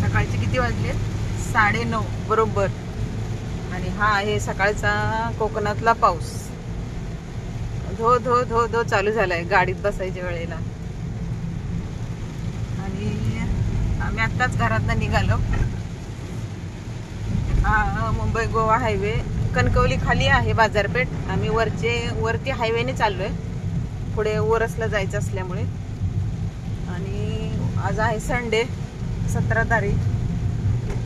सकाळचे किती वाजले? 9:30 बरोबर. आणि हा आहे सकाळचा कोकणातला पाऊस. धो धो धो धो चालू झालाय गाडीत बसायच्या वेळेला. आणि आम्ही आत्ताच घरातनं निघालो. हा मुंबई गोवा हायवे. कणकवली खाली आहे बाजारपेठ. आम्ही वरती हायवेने चाललोय, पुढे ओरसला जायचं असल्यामुळे. आणि आज आहे संडे, 17 तारीख.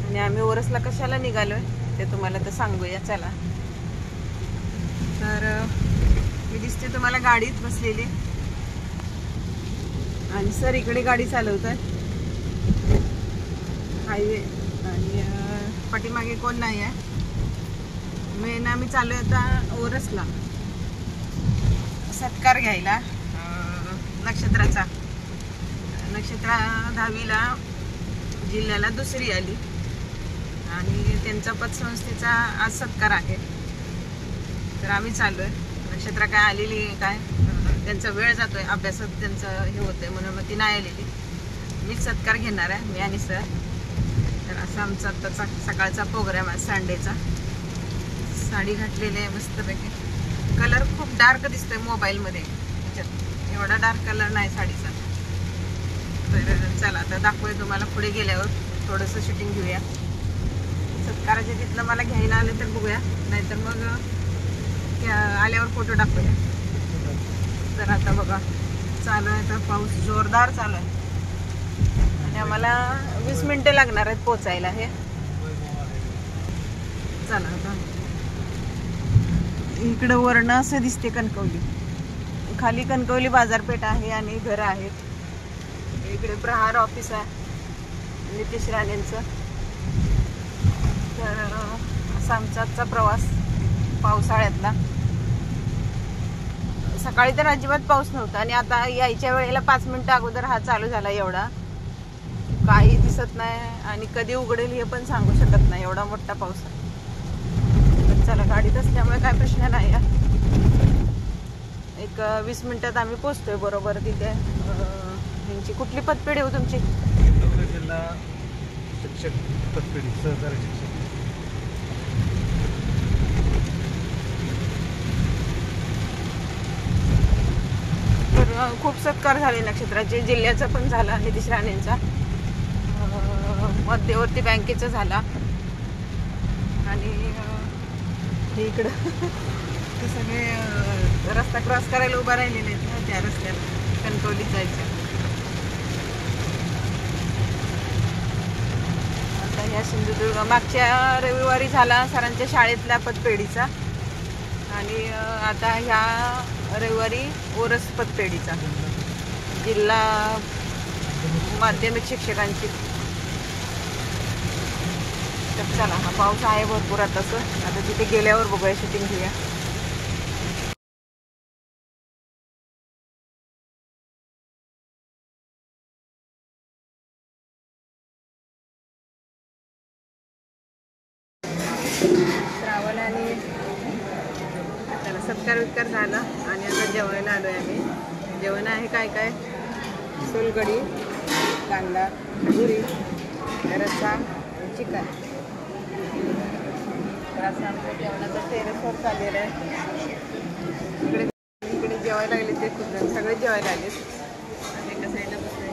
आणि आम्ही ओरसला कशाला निघालोय ते तुम्हाला तर सांगूया. चला. तर मी दिसते तुम्हाला गाडीत बसलेली, आणि सर इकडे गाडी चालवत आहे हायवे. आणि पाठीमागे कोण नाही आहे. आम्ही चालू आता ओरसला सत्कार घ्यायला. नक्षत्रा 10वीला जिल्ह्याला 2री आली, आणि त्यांचा पतसंस्थेचा आज सत्कार आहे. तर आम्ही चालू आहे. नक्षत्रा काय आलेली काय, त्यांचा वेळ जातोय, अभ्यासात त्यांचं हे होतंय म्हणून मग ती नाही आलेली. मीच सत्कार घेणार आहे, मी आणि सर. तर असा आमचा आत्ताचा सकाळचा प्रोग्राम आहे संडेचा. साडी घातलेली आहे मस्तपैकी. कलर खूप डार्क दिसतोय मोबाईलमध्ये, एवढा डार्क कलर नाही साडीचा. तर चला आता दाखवूया तुम्हाला. पुढे गेल्यावर थोडंसं शूटिंग घेऊया. सत्काराच्या तिथलं मला घ्यायला आले तर बघूया, नाहीतर मग आल्यावर फोटो टाकूया. तर आता बघा चालू आहे, तर पाऊस जोरदार चालू आहे. आणि आम्हाला 20 मिनिटं लागणार आहेत पोचायला. हे चला आता. इकडं वर्ण असं दिसते कणकवली. खाली कणकवली बाजारपेठ आहे आणि घरं आहेत. इकडे प्रहार ऑफिस आहे नितेश राणेंचं. तर असा आमचा आजचा प्रवास पावसाळ्यातला. सकाळी तर अजिबात पाऊस नव्हता, आणि आता यायच्या वेळेला 5 मिनिटं अगोदर हा चालू झाला. एवढा काही दिसत नाही, आणि कधी उघडेल हे पण सांगू शकत नाही, एवढा मोठा पाऊस आहे. तर चला, गाडीत असल्यामुळे काय प्रश्न नाही. एक 20 मिनिटात आम्ही पोचतोय बरोबर तिथे. ह्यांची कुठली पतपेढी हो तुमची? जिल्हा शिक्षक पतपेढी, सहकारी शिक्षक. तर खूप सत्कार झाले नक्षत्राचे. जिल्ह्याचा पण झाला, नितेश राणेंचा, मध्यवर्ती बँकेचा झाला. आणि इकडं ते सगळे रस्ता क्रॉस करायला उभा राहिलेले आहेत ना, त्या रस्त्याला कणकवलीत जायचं. आता ह्या सिंधुदुर्ग मागच्या रविवारी झाला सरांच्या शाळेतल्या पतपेढीचा, आणि आता ह्या रविवारी ओरस पतपेढीचा, जिल्हा माध्यमिक शिक्षकांची. तर चला, हा पाऊस आहे भरपूर आताच. आता तिथे गेल्यावर बघूया, शूटिंग घेऊया. श्रावण आणि त्याला सत्कार झाला, आणि आता जेवायला आलो आहे आम्ही. जेवण आहे काय काय? सोलकढी, कांदा, पुरी, रस्सा, चिकन. तर असं आमचं जेवणाचं टेरेसवर चाललेलं आहे. इकडे जेवायला लागले ते खूप जण, सगळे जेवायला आले. आणि एका साईडला बसले.